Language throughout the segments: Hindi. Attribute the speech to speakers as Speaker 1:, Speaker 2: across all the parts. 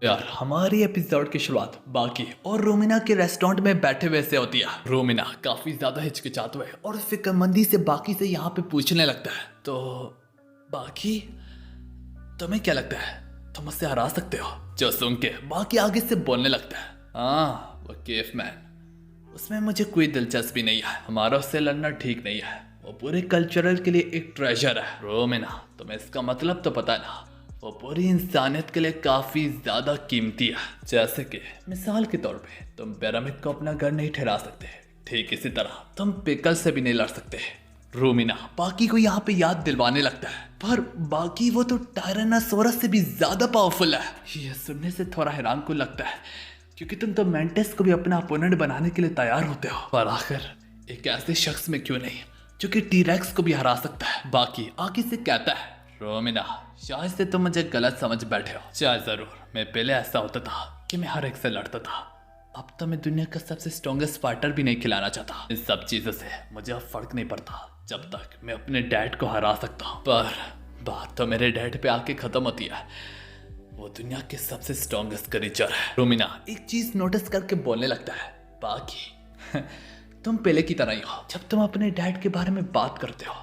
Speaker 1: यार हमारी एपिसोड की शुरुआत बाकी और रोमिना के रेस्टोरेंट में बैठे हुए से होती है। रोमिना काफी ज्यादा हिचकिचाते हुए और फिक्रमंदी से बाकी से यहाँ पे पूछने लगता है, तो बाकी तुम्हें क्या लगता है तुम मुझसे हरा सकते हो? जो सुन के बाकी आगे से बोलने लगता है, हाँ वो केफ मैन, उसमें मुझे कोई दिलचस्पी नहीं है, हमारा उससे लड़ना ठीक नहीं है, वो पूरे कल्चरल के लिए एक ट्रेजर है। रोमिना तुम्हें इसका मतलब तो पता है ना, वो पूरी इंसानियत के लिए काफी ज्यादा कीमती है। जैसे कि मिसाल के तौर पे तुम पिरामिड को अपना घर नहीं ठहरा सकते, ठीक इसी तरह तुम पिकल से भी नहीं लड़ सकते। रोमिना बाकी को यहाँ पे याद दिलवाने लगता है, पर बाकी वो तो टायरानोसोरस से भी ज्यादा पावरफुल है। ये सुनने से थोड़ा हैरान को लगता है, क्योंकि तुम तो मेंटेस को भी अपना अपोनेंट बनाने के लिए तैयार होते हो, पर आखिर एक ऐसे शख्स में क्यों नहीं जो कि टीरेक्स को भी हरा सकता है। बाकी आगे से कहता है, रोमिना शायद से तुम मुझे गलत समझ बैठे हो, शायद जरूर मैं पहले ऐसा होता था कि मैं हर एक से लड़ता था, अब तो मैं दुनिया का सबसे स्ट्रॉन्गेस्ट फाइटर भी नहीं खिलाना चाहता। इन सब चीजों से मुझे अब फर्क नहीं पड़ता जब तक मैं अपने डैड को हरा सकता हूँ। पर बात तो मेरे डैड पे आके खत्म होती है, वो दुनिया के सबसे स्ट्रॉन्गेस्ट क्रीचर है। रोमिना एक चीज नोटिस करके बोलने लगता है, बाकी तुम पहले की तरह ही हो। जब तुम अपने डैड के बारे में बात करते हो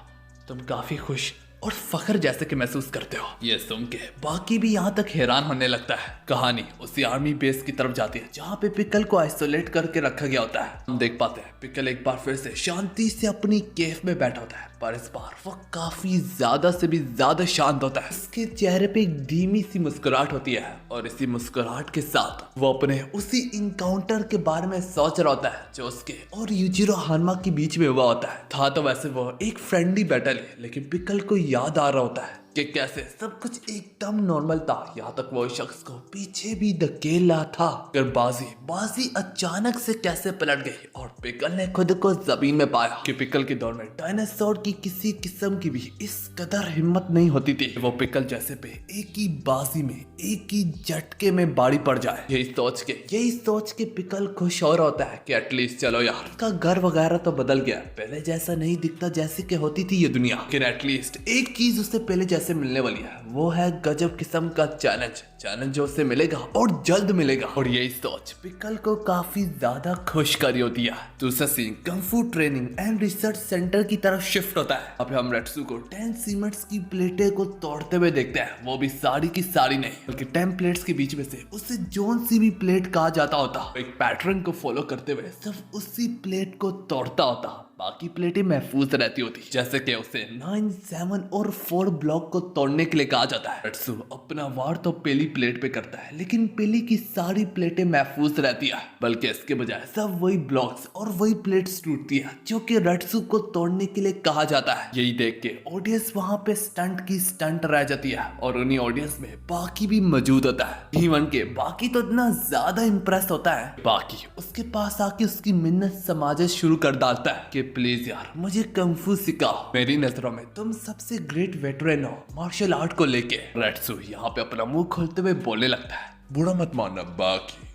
Speaker 1: तुम काफी खुश और फख्र जैसे कि महसूस करते हो। ये सुन के बाकी भी यहाँ तक हैरान होने लगता है। कहानी उसी आर्मी बेस की तरफ जाती है जहाँ पे पिकल को आइसोलेट करके रखा गया होता है। हम देख पाते हैं पिकल एक बार फिर से शांति से अपनी केफ में बैठा होता है, पर इस बार वो काफी ज्यादा से भी ज्यादा शांत होता है। उसके चेहरे पे एक धीमी सी मुस्कुराहट होती है और इसी मुस्कुराहट के साथ वो अपने उसी इनकाउंटर के बारे में सोच रहा होता है जो उसके और यूजिरो हानमा के बीच में हुआ होता है। था तो वैसे वो एक फ्रेंडली बैटल है, लेकिन पिकल को याद आ रहा होता है कि कैसे सब कुछ एकदम नॉर्मल था, यहाँ तक वो शख्स को पीछे भी धकेला था। फिर बाजी अचानक से कैसे पलट गई और पिकल ने खुद को जमीन में पाया कि पिकल के दौर में डायनासोर की किसी किस्म की भी इस कदर हिम्मत नहीं होती थी वो पिकल जैसे पे एक ही बाजी में एक ही झटके में बाड़ी पड़ जाए। यही सोच के पिकल खुश हो रहा होता है कि एटलीस्ट चलो यार, उसका घर वगैरह तो बदल गया, पहले जैसा नहीं दिखता जैसे कि होती थी ये दुनिया, लेकिन एटलीस्ट एक चीज उससे पहले जैसे मिलने वाली है, वो है गजब किस्म का चैलेंज जो उससे मिलेगा और जल्द मिलेगा। और यही सोच पिकल को काफी ज्यादा खुश करी होती है। दूसरा scene kung fu training and research centre की तरफ शिफ्ट होता है। अब हम रेट्सू को 10 सीमेंट्स की प्लेटें को तोड़ते हुए देखते हैं, वो भी सारी की सारी नहीं बल्कि 10 प्लेट्स के बीच में से उसे जोन सी भी प्लेट कहा जाता होता, एक पैटर्न को फॉलो करते हुए सिर्फ उसी प्लेट को तोड़ता होता, बाकी प्लेटें महफूज रहती होती। जैसे कि उसे 9, 7 और 4 ब्लॉक को तोड़ने के लिए कहा जाता है। रेट्सू अपना वार तो पहली प्लेट पे करता है, लेकिन पहली की सारी प्लेटें महफूज रहती है, बल्कि इसके बजाय सब वही ब्लॉक्स और वही प्लेट्स टूटती है जो कि रेट्सू को तोड़ने के लिए कहा जाता है। यही देख के ऑडियंस वहां पे स्टंट रह जाती है और उन्हीं ऑडियंस में बाकी भी मौजूद होता है। इवन के बाकी तो इतना ज्यादा इंप्रेस होता है, बाकी उसके पास आके उसकी मिन्नत समाज शुरू कर डालता है कि प्लीज यार मुझे कंफू सिखाओ, मेरी नजरों में तुम सबसे ग्रेट वेटरन हो मार्शल आर्ट को लेके। रेट्सू यहाँ पे अपना मुंह खोलते हुए बोलने लगता है,
Speaker 2: बुरा मत मानना बाकी,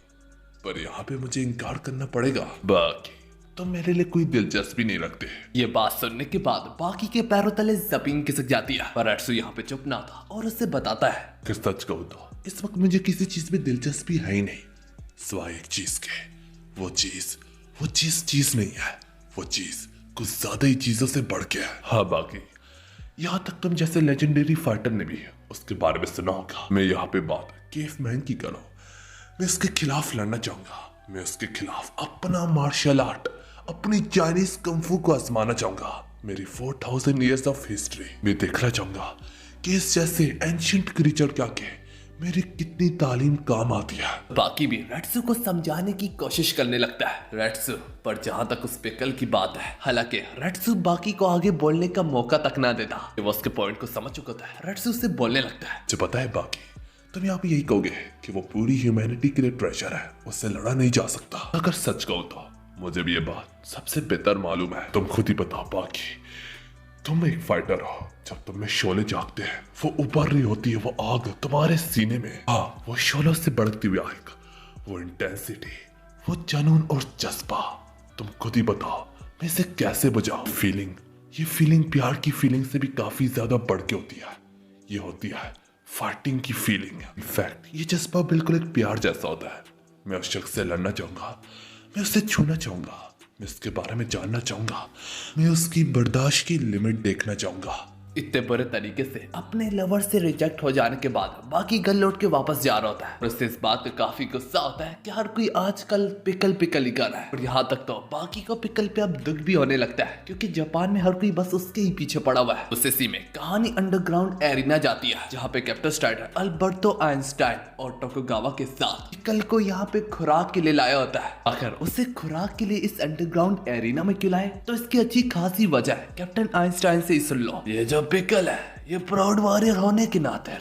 Speaker 2: पर यहाँ पे मुझे इनकार करना पड़ेगा। बाकी तो मेरे लिए कोई दिलचस्पी नहीं रखते।
Speaker 1: ये बात सुनने के बाद बाकी के पैरों तले जमीन खिसक जाती है, पर रेट्सू यहाँ पे चुप ना था और उसे बताता है,
Speaker 2: अगर सच कहूँ तो इस वक्त मुझे किसी चीज में दिलचस्पी है ही नहीं, सिवाय एक चीज के। वो चीज नहीं है, वो चीज कुछ ज्यादा ही चीजों से बढ़ के है। हाँ बाकी, यहाँ तक तुम जैसे लेजेंडरी फाइटर ने भी उसके बारे में सुना होगा। मैं यहाँ पे बात केफ मैन की करूँ, मैं उसके खिलाफ लड़ना चाहूंगा। मैं उसके खिलाफ अपना मार्शल आर्ट, अपनी चाइनीज कंफू को आजमाना चाहूंगा। मेरी 4000 ईयर्स ऑफ हिस्ट्री मैं देखना चाहूंगा कि इस जैसे एंशिएंट क्रीचर क्या के मेरी कितनी तालीम काम आती है।
Speaker 1: बाकी भी रेट्सू को समझाने की कोशिश करने लगता है। रेट्सू पर जहां तक उस पिकल की बात है, हालांकि रेट्सू बाकी को आगे बोलने का मौका तक ना देता, वो उसके पॉइंट को समझ चुका था। रेट्सू से बोलने लगता है,
Speaker 2: जो पता है बाकी, तुम यहाँ पे यही कहोगे कि वो पूरी ह्यूमैनिटी के लिए ट्रेजर है, उससे लड़ा नहीं जा सकता। अगर सच कहो तो मुझे भी ये बात सबसे बेहतर मालूम है। तुम खुद ही बताओ बाकी, तुम एक फाइटर हो, जब तुम में शोले जागते हैं वो उबर रही होती है, वो आग तुम्हारे सीने में, हाँ वो शोलों से बढ़ती हुई आग, वो इंटेंसिटी, वो जुनून और जज्बा, तुम खुद ही बताओ मैं इसे कैसे बुझाऊं। ये फीलिंग प्यार की फीलिंग से भी काफी ज्यादा बढ़ के होती है। ये होती है फाइटिंग की फीलिंग है। इनफैक्ट ये जज्बा बिल्कुल एक प्यार जैसा होता है। मैं उस शख्स से लड़ना चाहूंगा, मैं उसे छूना चाहूंगा, मैं उसके बारे में जानना चाहूंगा, मैं उसकी बर्दाश्त की लिमिट देखना चाहूंगा।
Speaker 1: इतने बुरे तरीके से अपने लवर से रिजेक्ट हो जाने के बाद बाकी गल लौट के वापस जा रहा होता है और उससे इस बात का काफी गुस्सा होता है कि हर कोई आजकल पिकल पिकल ही कर रहा है। और यहाँ तक तो बाकी को पिकल पे अब दुख भी होने लगता है क्योंकि जापान में हर कोई बस उसके ही पीछे पड़ा हुआ है। उस इसी में कहानी अंडरग्राउंड एरिना जाती है जहाँ पे कैप्टन स्ट्राइडर अल्बर्टो आइंस्टाइन और टोकुगावा के साथ पिकल को यहाँ पे खुराक के लिए लाया होता है। आखिर उसे खुराक के लिए इस अंडरग्राउंड एरिना में क्यों लाए, तो इसकी अच्छी खासी वजह है। कैप्टन आइंस्टाइन से ही सुन लो। ये जो पिकल है ये प्राउड वॉरियर होने के नाते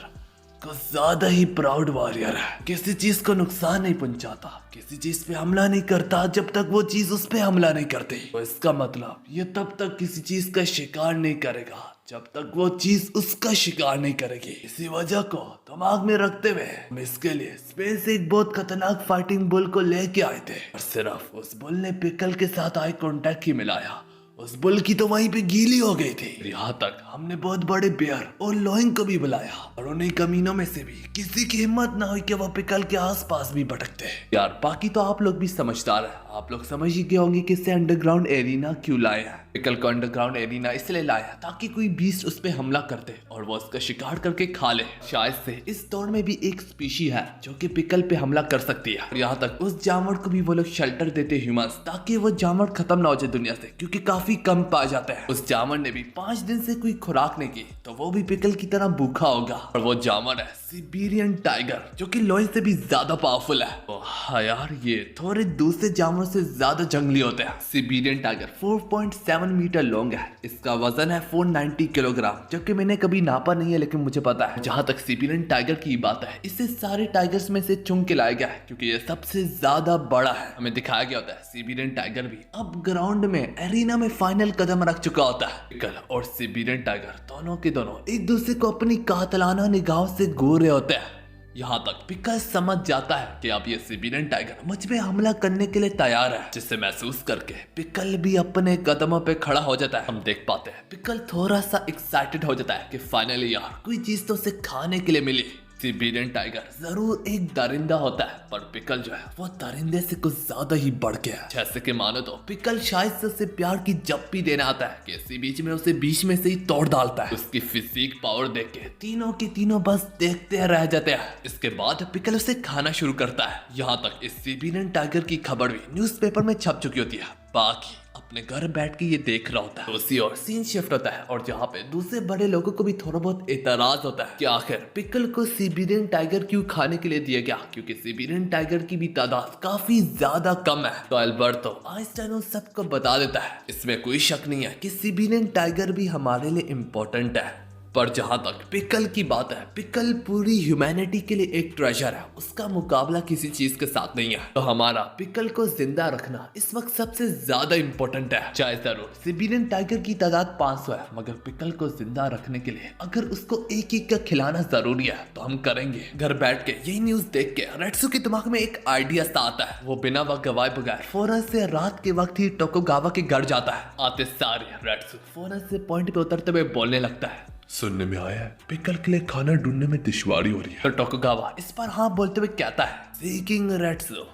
Speaker 1: कुछ ज्यादा ही प्राउड वॉरियर है। किसी चीज को नुकसान नहीं पहुंचाता, किसी चीज पे हमला नहीं करता जब तक वो चीज उस पे हमला नहीं करती। तो इसका मतलब ये तब तक किसी चीज का शिकार नहीं करेगा जब तक वो चीज उसका शिकार नहीं करेगी। इसी वजह को दिमाग में रखते हुए हम इसके लिए स्पेस से एक बहुत खतरनाक फाइटिंग बुल को लेके आए थे और सिर्फ उस बुल ने पिकल के साथ आई कांटेक्ट ही मिलाया, उस बुल की तो वहीं पे गीली हो गई थी। यहाँ तक हमने बहुत बड़े बेयर और लोइंग को भी बुलाया और उन्हीं कमीनों में से भी किसी की हिम्मत ना हुई कि वो पिकल के आसपास भी भटकते। यार बाकी तो आप लोग भी समझदार हैं, आप लोग समझ ही गए होंगे कि इसे अंडरग्राउंड एरिना क्यों लाया है। पिकल को अंडरग्राउंड एरिना इसलिए लाया ताकि कोई बीस्ट उस पे हमला कर दे और वो उसका शिकार करके खा ले। शायद से इस दौर में भी एक स्पीशी है जो कि पिकल पे हमला कर सकती है। और यहाँ तक उस जानवर को भी वो लोग शेल्टर देते ह्यूमंस ताकि वो जानवर खत्म ना हो जाए दुनिया से, क्योंकि काफी कम पाया जाता है। उस जानवर ने भी 5 दिन से कोई खुराक नहीं की तो वो भी पिकल की तरह भूखा होगा। और वो जानवर है सिबेरियन टाइगर जो कि लोइन से भी ज्यादा पावरफुल है। हाँ यार ये थोड़े दूसरे जानवरों से ज्यादा जंगली होते हैं। सिबेरियन टाइगर 4.7 मीटर लॉन्ग है, इसका वजन है 490 किलोग्राम, जबकि मैंने कभी नापा नहीं है लेकिन मुझे पता है। जहाँ तक सिबेरियन टाइगर की बात है इसे सारे टाइगर्स में से चुन के लाया गया है क्योंकि ये सबसे ज्यादा बड़ा है। हमें दिखाया गया होता है सिबेरियन टाइगर भी अब ग्राउंड में एरिना में फाइनल कदम रख चुका होता है। पिकल और सिबेरियन टाइगर दोनों के दोनों एक दूसरे को अपनी कातलाना निगाहों से घूर रहे होते हैं। यहाँ तक पिकल समझ जाता है कि अब ये सिबेरियन टाइगर मुझ पे हमला करने के लिए तैयार है, जिससे महसूस करके पिकल भी अपने कदमों पे खड़ा हो जाता है। हम देख पाते हैं पिकल थोड़ा सा एक्साइटेड हो जाता है कि फाइनली यार कोई चीज तो उसे खाने के लिए मिली। सिबेरियन टाइगर जरूर एक दरिंदा होता है पर पिकल जो है वो दरिंदे से कुछ ज्यादा ही बढ़ गया है। जैसे कि मानो तो पिकल शायद से उसे प्यार की जप्पी देना आता है कि इसी बीच में उसे बीच में से ही तोड़ डालता है। उसकी फिजिक पावर देख के तीनों के तीनों बस देखते रह जाते हैं। इसके बाद पिकल उसे खाना शुरू करता है। यहाँ तक इस सिबेरियन टाइगर की खबर भी न्यूज़पेपर में छप चुकी होती है। बाकी अपने घर बैठ के ये देख रहा होता है। उसी और सीन शिफ्ट होता है और जहाँ पे दूसरे बड़े लोगों को भी थोड़ा बहुत एतराज होता है कि आखिर पिकल को सिबेरियन टाइगर क्यों खाने के लिए दिया गया, क्योंकि सिबेरियन टाइगर की भी तादाद काफी ज्यादा कम है। तो अल्बर्टो आइंस्टाइन उन सबको बता देता है इसमें कोई शक नहीं है कि सिबेरियन टाइगर भी हमारे लिए इम्पोर्टेंट है। पर जहां तक पिकल की बात है, पिकल पूरी ह्यूमैनिटी के लिए एक ट्रेजर है, उसका मुकाबला किसी चीज के साथ नहीं है। तो हमारा पिकल को जिंदा रखना इस वक्त सबसे ज्यादा इम्पोर्टेंट है। चाहे जरूर सिबेरियन टाइगर की तादाद 500 है, मगर पिकल को जिंदा रखने के लिए अगर उसको एक एक का खिलाना जरूरी है तो हम करेंगे। घर बैठ के यही न्यूज देख के रेट्सू के दिमाग में एक आइडिया सा आता है। वो बिना वक्त गवाए बगैर फौरन से रात के वक्त ही टोकुगावा के घर जाता है। आते सारे रेट्सू फौरन से पॉइंट पे उतरते हुए बोलने लगता है,
Speaker 2: सुनने में आया है पिकल के लिए खाना ढूंढने में दुश्वारी हो रही है।
Speaker 1: तो टोकुगावा इस पर हाँ बोलते हुए कहता है, सीकिंग रेट्सू,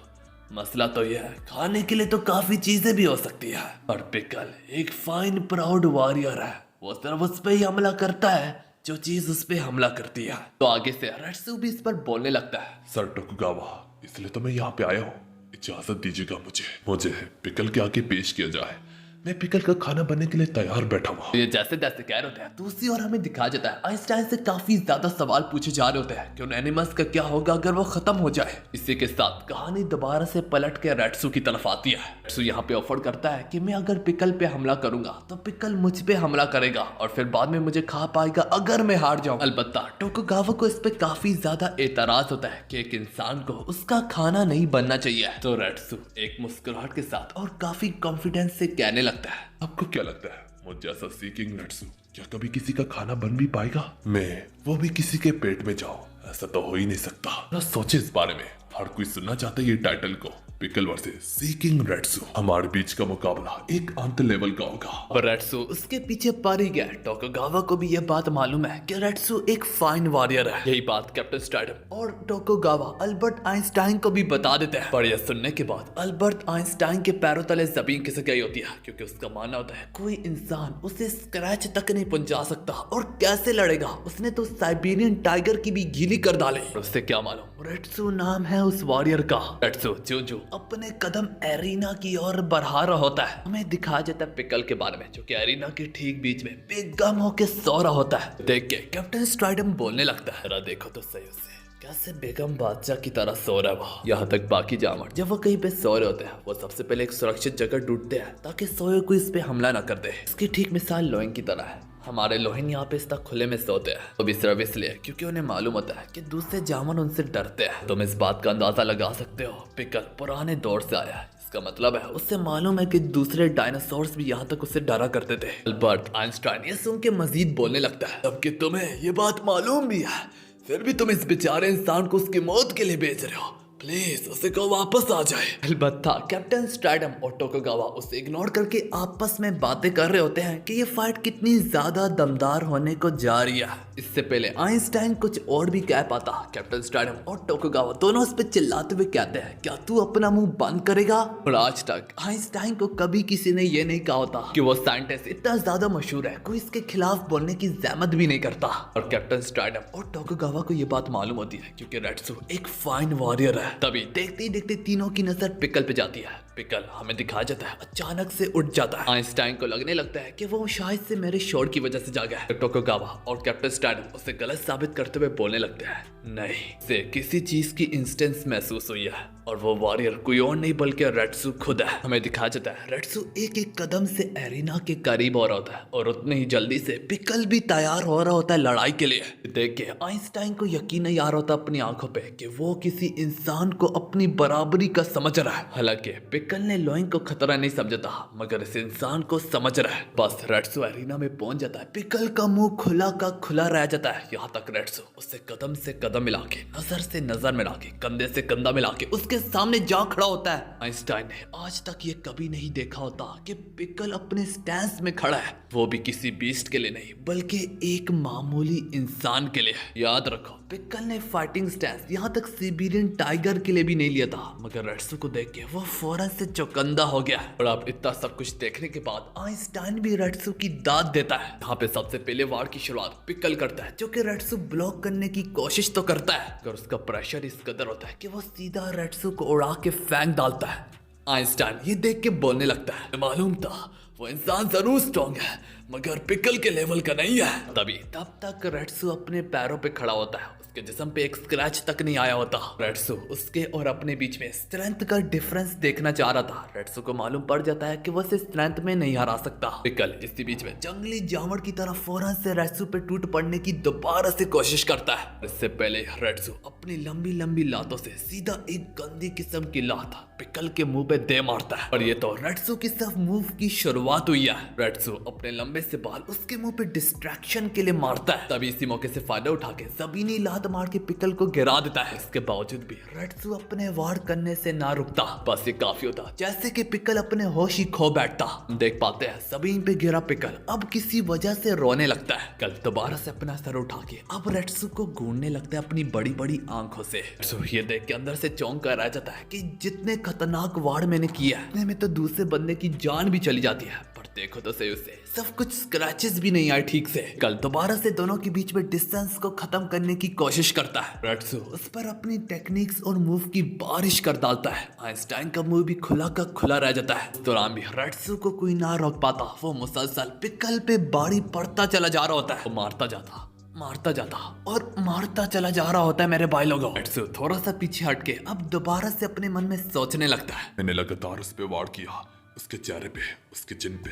Speaker 1: मसला तो यह है खाने के लिए तो काफी चीजें भी हो सकती है, पर पिकल एक फाइन प्राउड वॉरियर है, वो सिर्फ उस पे ही हमला करता है जो चीज उस पे हमला करती है। तो आगे से रेट्सू भी इस पर बोलने लगता है,
Speaker 2: सर टोकुगावा, इसलिए तो मैं यहाँ पे आया हूँ, इजाजत दीजिएगा मुझे पिकल के आगे पेश किया जाए। मैं पिकल का खाना बनने के लिए तैयार बैठा हुआ।
Speaker 1: ये जैसे जैसे कह रहे होते हैं दूसरी ओर हमें दिखाया जाता है आइंस्टाइन से काफी ज्यादा सवाल पूछे जा रहे होते हैं कि उन एनिमल्स का क्या होगा अगर वो खत्म हो जाए। इसी के साथ कहानी दोबारा से पलट के रेट्सू की तरफ आती है। रेट्सू यहाँ पे ऑफर करता है कि मैं अगर पिकल पे हमला करूंगा तो पिकल मुझ पे हमला करेगा और फिर बाद में मुझे खा पाएगा अगर मैं हार जाऊं। अलबत्ता टोकुगावा को इस पे काफी ज्यादा एतराज होता है कि एक इंसान को उसका खाना नहीं बनना चाहिए। तो रेट्सू एक मुस्कुराहट के साथ और काफी कॉन्फिडेंस से कहने लगता है,
Speaker 2: आपको क्या लगता है मुझ जैसा सीकिंग रेट्सू क्या कभी किसी का खाना बन भी पाएगा? मैं वो भी किसी के पेट में जाऊं, ऐसा तो हो ही नहीं सकता। ना सोचे इस बारे में, हर कोई सुनना चाहता है ये टाइटल को। पिकल वर्सेस सीकिंग रेट्सू। हमारे बीच का मुकाबला एक अंत लेवल का होगा।
Speaker 1: पर रेट्सू उसके पीछे पड़ ही गया। टोकुगावा को भी यह बात मालूम है कि रेट्सू एक फाइन वॉरियर है। यही बात कैप्टन स्ट्राइडम और टोकुगावा अल्बर्ट आइंस्टाइन को भी बता देते हैं। पर यह सुनने के बाद अल्बर्ट आइंस्टाइन के पैरों तले जमीन खिसक गई होती है, क्योंकि उसका मानना होता है कोई इंसान उसे स्क्रैच तक नहीं पहुंचा सकता और कैसे लड़ेगा, उसने तो साइबेरियन टाइगर की भी गीली कर डाली। उससे क्या मालूम रेट्सू नाम है उस वॉरियर का। रेट्सू जो अपने कदम एरिना की ओर बढ़ा रहा होता है। हमें दिखाया जाता है पिकल के बारे में, जो कि एरिना के ठीक बीच में बेगम होके सो रहा होता है। देख के कैप्टन स्ट्राइडम बोलने लगता है, देखो तो सही उसे कैसे बेगम बादशाह की तरह सो रहा है वो। यहाँ तक बाकी जानवर जब वो कहीं पे सो रहे होते हैं, वो सबसे पहले एक सुरक्षित जगह ढूंढते हैं ताकि सोए कोई इस पे हमला ना कर दे। इसकी ठीक मिसाल लोहिंग की तरह है। हमारे लोहिन यहाँ पे इस तरह खुले में सोते हैं, वो भी सिर्फ इसलिए क्योंकि उन्हें मालूम होता है कि दूसरे जानवर उनसे डरते हैं। तुम इस बात का अंदाजा लगा सकते हो, पिकल पुराने दौर से आया है। इसका मतलब है उससे मालूम है कि दूसरे डायनासोर्स भी यहाँ तक उससे डरा करते थे। अल्बर्ट आइंस्टाइन ये सुन के मजीद बोलने लगता है, जबकि तुम्हें ये बात मालूम भी है, फिर भी तुम इस बेचारे इंसान को उसकी मौत के लिए बेच रहे हो। प्लीज उसे को वापस आ जाए। अलबत्ता कैप्टन स्ट्राइडम और टोकुगावा उसे इग्नोर करके आपस में बातें कर रहे होते हैं कि ये फाइट कितनी ज्यादा दमदार होने को जा रही है। इससे पहले आइंस्टाइन कुछ और भी कह पाता, कैप्टन स्ट्राइडम और टोकुगावा दोनों उस पर चिल्लाते हुए कहते हैं, क्या तू अपना मुंह बंद करेगा। और आज तक आइंस्टाइन को कभी किसी ने ये नहीं कहा होता कि वो साइंटिस्ट इतना ज्यादा मशहूर है, कोई इसके खिलाफ बोलने की जहमत भी नहीं करता। और कैप्टन स्ट्राइडम और टोकुगावा को ये बात मालूम होती है क्योंकि रेट्सू एक फाइन वॉरियर है। तभी देखते ही देखते तीनों की नजर पिकल पे जाती है। पिकल हमें दिखाया जाता है अचानक से उठ जाता है। आइंस्टाइन को लगने लगता है कि वो शायद से मेरे शोर की वजह से जागा है। टोकुगावा और कैप्टन स्ट्राइडम उसे गलत साबित करते हुए बोलने लगते हैं, नहीं से किसी चीज की इंस्टेंस महसूस हुई है और वो वॉरियर कोई और नहीं बल्कि रेट्सू खुद है। हमें दिखाया जाता है रेट्सू एक एक कदम से एरिना के करीब हो रहा होता है और उतनी ही जल्दी से पिकल भी तैयार हो रहा होता है लड़ाई के लिए। देख के आइंस्टाइन को यकीन नहीं आ रहा होता अपनी आंखों पे कि वो किसी इंसान को अपनी बराबरी का समझ रहा है। हालांकि पिकल ने लोइंग को खतरा नहीं समझा था, मगर इस इंसान को समझ रहा है। बस रेट्सू एरिना में पहुंच जाता है, पिकल का मुंह खुला का खुला रह जाता है। यहाँ तक रेट्सू उससे कदम से कदम मिला के, नजर से नजर मिला के, कंधे से कंधा मिला के उसके सामने जा खड़ा होता है। आइंस्टाइन ने आज तक ये कभी नहीं देखा होता कि पिकल अपने स्टैंस में खड़ा है, वो भी किसी बीस्ट के लिए नहीं बल्कि एक मामूली इंसान के लिए। याद रखो पिकल ने फाइटिंग स्टैंस यहाँ तक सिबेरियन टाइगर के लिए भी नहीं लिया था, मगर रेट्सू को देख के वो फौरन से चौकंदा हो गया। और अब इतना सब कुछ देखने के बाद आइंस्टाइन भी रेट्सू की दाद देता है। यहाँ पे सबसे पहले वार की शुरुआत पिकल करता है, जो कि रेट्सू ब्लॉक करने की कोशिश तो करता है, मगर उसका प्रेशर इस कदर होता है कि वो सीधा रेट्सू को उड़ा के फेंक डालता है। आइंस्टाइन ये देख के बोलने लगता है, मालूम था वो इंसान जरूर स्ट्रॉन्ग है, मगर पिकल के लेवल का नहीं है। तब तक रेट्सू अपने पैरों पे खड़ा होता है, उसके जिस्म पे एक स्क्रैच तक नहीं आया होता। रेट्सू उसके और अपने बीच में स्ट्रेंथ का डिफरेंस देखना चाह रहा था। रेट्सू को मालूम पड़ जाता है कि वो उसे स्ट्रेंथ में नहीं हरा सकता। पिकल इसी बीच में जंगली जानवर की तरह फौरन से रेट्सू पे टूट पड़ने की दोबारा से कोशिश करता है। इससे पहले रेट्सू अपनी लंबी लंबी लातों से सीधा एक गंदी किस्म की लात पिकल के मुंह पे दे मारता है। और ये तो रेट्सू की सिर्फ मूव की शुरुआत हुई है। रेट्सू अपने लंबे से बाल उसके मुंह पे डिस्ट्रैक्शन के लिए मारता है। तभी इसी मौके से फायदा उठा के जमीनी लात मार के पिकल को गिरा देता है। इसके बावजूद भी रेट्सू अपने वार करने से ना रुकता। बस ये काफी होता जैसे कि पिकल अपने होश ही खो बैठता। देख पाते हैं जमीन पे गिरा पिकल अब किसी वजह से रोने लगता है। कल दोबारा से अपना सर उठा के अब रेट्सू को घूरने लगता है अपनी बड़ी बड़ी आंखों से। ये देख के अंदर से चौंक कर रह जाता है कि जितने खतरनाक वार मैंने किया है, इतने में तो दूसरे बंदे की जान भी चली जाती है। पर देखो तो सही उसे सब कुछ स्क्रैचेस भी नहीं आए ठीक से। कल दोबारा से दोनों के बीच में डिस्टेंस को खत्म करने की कोशिश करता है। रेट्सू उस पर अपनी टेक्निक्स और मूव की बारिश कर डालता है। आइंस्टाइन का मुंह भी खुला का खुला रह जाता है। इस दौरान भी रेट्सू को कोई ना रोक पाता। वो मुसलसल पिकल पे बाड़ी पड़ता चला जा रहा होता है। वो मारता जाता और मारता चला जा रहा होता है। मेरे भाई लोगों, रेट्सू थोड़ा सा पीछे हटके अब दोबारा से अपने मन में सोचने लगता है।
Speaker 2: मैंने लगातार उस पे वार किया, उसके चेहरे पे, उसके चिन पे।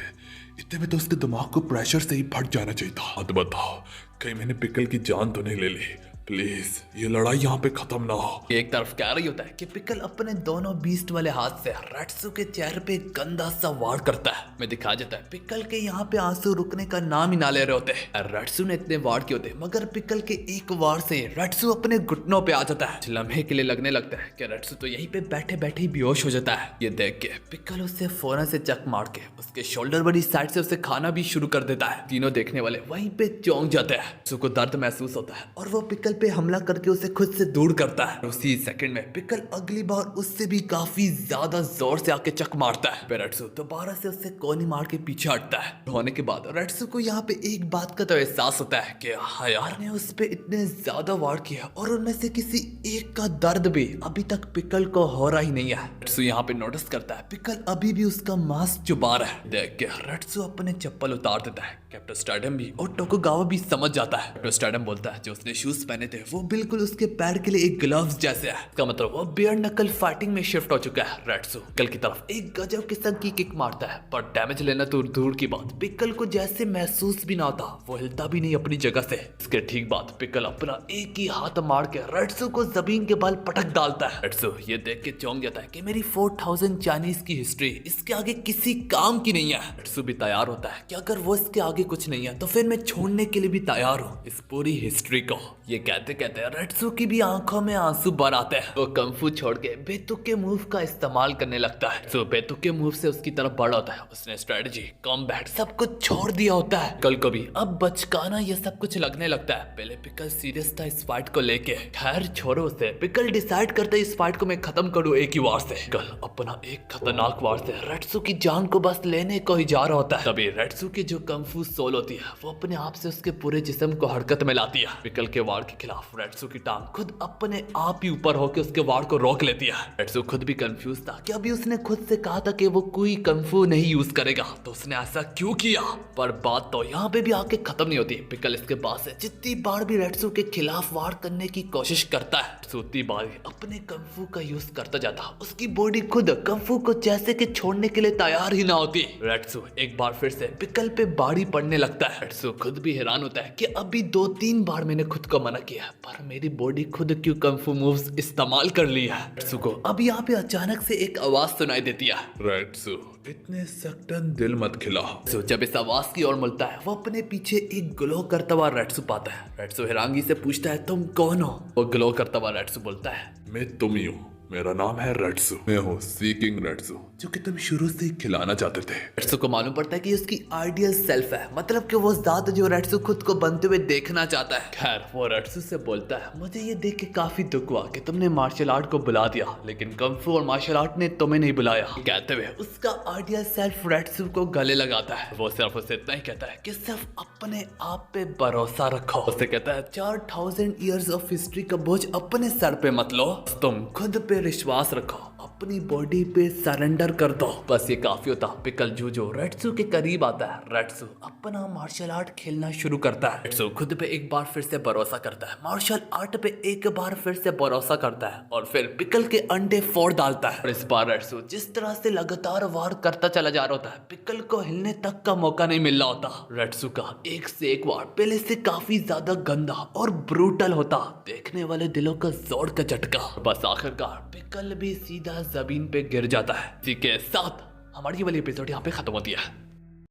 Speaker 2: इतने में तो उसके दिमाग को प्रेशर से ही फट जाना चाहिए था। अब बताओ कहीं मैंने पिकल की जान तो नहीं ले ली। प्लीज ये लड़ाई यहाँ पे खत्म ना हो।
Speaker 1: एक तरफ कह रही होता है कि पिकल अपने दोनों बीस्ट वाले हाथ से रेट्सू के चेहरे पे गंदा सा वार करता है। मैं दिखा जाता है पिकल के यहाँ पे आंसू रुकने का नाम ही ना ले रहे होते हैं। रेट्सू ने इतने वार किए होते मगर पिकल के एक वार से रेट्सू अपने घुटनों पे आ जाता है। लम्हे के लिए लगने लगता है कि रेट्सू तो यहीं पे बैठे बैठे ही बेहोश हो जाता है। ये देख के पिकल उससे फौरन से चक मार के उसके शोल्डर वाली साइड से उसे खाना भी शुरू कर देता है। तीनों देखने वाले वहीं पे चौंक जाते हैं। रेट्सू को दर्द महसूस होता है और वो पिकल पे हमला करके उसे खुद से दूर करता है। उसी सेकंड में पिकल अगली बार उससे भी काफी ज्यादा जोर से आके चक मारता है। फिर रेट्सू दोबारा से उससे कोनी मार के पीछे हटता है। होने के बाद रेट्सू को यहाँ पे एक बात का तो एहसास होता है कि हाँ यार ने उस पे इतने ज्यादा वार किया और उनमें से किसी एक का दर्द भी अभी तक पिकल को हो रहा ही नहीं है। रेट्सू यहाँ पे नोटिस करता है पिकल अभी भी उसका मास्क चुबा रहा है। देख के रेट्सू अपने चप्पल उतार देता है। कैप्टन स्टार्डम भी और टोकुगावा भी समझ जाता है। कैप्टन स्टार्डम बोलता है जो उसने शूज पहने थे वो बिल्कुल उसके पैर के लिए एक ग्लव्स जैसे है। इसका मतलब वो बेयर नकल फाइटिंग में शिफ्ट हो चुका है। रेट्सू पिकल की तरफ एक गजब किस्म की किक मारता है पर डैमेज लेना तो दूर की बात पिकल को जैसे महसूस भी ना होता। वो हिलता भी नहीं अपनी जगह से। इसके ठीक बाद पिकल अपना एक ही हाथ मार के रेट्सू को जमीन के बल पटक डालता है। रेट्सू ये देख के चौंक जाता है कि मेरी 4000 चाइनीज की हिस्ट्री इसके आगे किसी काम की नहीं है। रेट्सू भी तैयार होता है कि अगर वो इसके आगे कुछ नहीं है तो फिर मैं छोड़ने के लिए भी तैयार हूँ इस पूरी हिस्ट्री को। ये कहते कहते रेट्सू की भी आंखों में आंसू भर आते हैं। वो कंफू छोड़ के बेतुके मूव का इस्तेमाल करने लगता है। तो बेतुके मूव से उसकी तरफ बढ़ होता है। उसने स्ट्रेटजी कॉम्बैट सब कुछ छोड़ दिया होता है। कल को भी अब बचकाना ये सब कुछ लगने लगता है। पहले पिकल सीरियस था इस फाइट को लेके। खैर छोड़ो उसे। पिकल डिसाइड करते इस फाइट को मैं खत्म करूँ एक ही वार से। कल अपना एक खतरनाक वार से रेट्सू की जान को बस लेने को ही जा रहा होता है। तभी रेट्सू की जो कंफू सोल होती है वो अपने आप से उसके पूरे जिस्म को हरकत में लाती है। पिकल के वार के खिलाफ रेट्सू की टांग खुद अपने आप ही ऊपर होकर उसके वार को रोक लेती है। रेट्सू खुद भी कंफ्यूज था कि अभी उसने खुद से कहा था कि वो कोई कंफू नहीं यूज करेगा तो उसने ऐसा क्यों किया। पर बात तो यहाँ पे भी आके खत्म नहीं होती। पिकल इसके बाद से जितनी बार भी रेट्सू के खिलाफ वार करने की कोशिश करता है उतनी बार अपने कंफू का यूज करता जाता। उसकी बॉडी खुद कंफू को जैसे कि छोड़ने के लिए तैयार ही ना होती। रेट्सू एक बार फिर से पिकल पे भारी पड़ने लगता है। रेट्सू खुद भी हैरान होता है कि अभी 2-3 बार मैंने खुद को मना किया पर मेरी बॉडी खुद क्यों कंफू मूव्स इस्तेमाल कर ली है। रेट्सू को अब यहाँ पे अचानक से एक आवाज सुनाई देती है।
Speaker 2: रेट्सू इतने सख्तन दिल मत खिला।
Speaker 1: तो जब इस आवाज की ओर मुड़ता है वो अपने पीछे एक ग्लो करता हुआ रेट्सू पाता है। रेट्सू हैरानगी से पूछता है तुम कौन हो। वो ग्लो करता हुआ रेट्सू बोलता है
Speaker 2: मैं तुम ही हूँ। मेरा नाम है रेट्सू। मैं हूँ सी किंग रेट्सू जो कि तुम शुरू से ही खिलाना चाहते थे।
Speaker 1: रेट्सू को मालूम पड़ता है कि उसकी आइडियल सेल्फ है मतलब कि वो जात जो रेट्सू खुद को बनते हुए देखना चाहता है। खैर वो रेट्सू से बोलता है मुझे ये देख के काफी दुख हुआ कि तुमने मार्शल आर्ट को बुला दिया लेकिन कंफू और मार्शल आर्ट ने तुम्हें नहीं बुलाया। कहते हुए उसका आइडियल सेल्फ रेट्सू को गले लगाता है। वो सिर्फ उसे इतना ही कहता है कि सिर्फ अपने आप पे भरोसा रखो। उसे कहता है 4000 ईयर्स ऑफ हिस्ट्री का बोझ अपने सर पे मत लो। तुम खुद पे विश्वास रखो अपनी बॉडी पे सरेंडर कर दो। बस ये काफी होता। पिकल जो रेट्सू के करीब आता है। रेट्सू अपना मार्शल आर्ट खेलना शुरू करता है। रेट्सू खुद पे एक बार फिर से भरोसा करता है। मार्शल आर्ट पे एक बार फिर से भरोसा करता है और फिर पिकल के अंडे फोड़ डालता है। और इस बार रेट्सू जिस तरह से लगातार वार करता चला जा रहा होता है पिकल को हिलने तक का मौका नहीं मिल रहा होता। रेट्सू का एक से एक वार पहले से काफी ज्यादा गंदा और ब्रूटल होता। देखने वाले दिलों का जोर का झटका। बस आखिरकार पिकल भी सीधा जमीन पे गिर जाता है। इसी के साथ हमारी ये वाली एपिसोड यहाँ पे खत्म होती है।